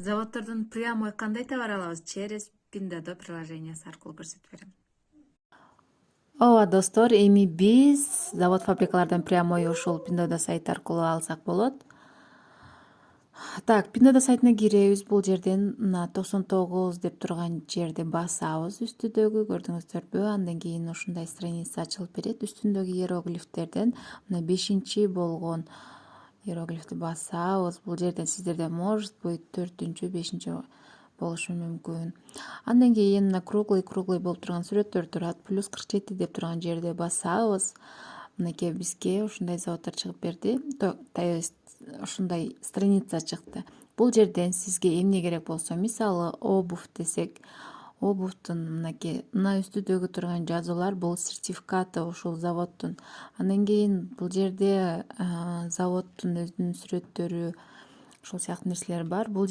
Заводдордун прямой кандай товар алабыз? Через Pinduoduo приложениясы аркылуу көрсөтүп берем. Ооба достор, эми биз завод фабрикалардан прямой ушул Pinduoduo сайт аркылуу алсак болот. Так, Pinduoduo сайтына киребиз. Бул жерден мына 99 деп турган жерди басабыз үстүдөгү, көрдүңүздөрбү? Андан кийин ушундай страница ачылып берет. Үстүндөгү иероглифтерден мына 5 болгон иероглифти басабыз. Бул жерден сиздерде может быть 4-5 болушу мүмкүн. Андан кийин мына круглый болуп турган сүрөттөр турат. Плюс 47 деп турган жерди басабыз. Мынакей бизге ушундай заводдор чыгып берди. То есть ушундай страница чыкты. Бул жерден сизге эмне керек болсо, мисалы обувь десек, обувьтун мынакей мына үстүдөгү турган жазуулар бул сертификаты ушул заводдун. Андан кийин бул жерде заводдун өзүнүн сүрөттөрү, ушул сыяктуу нерселер бар. Бул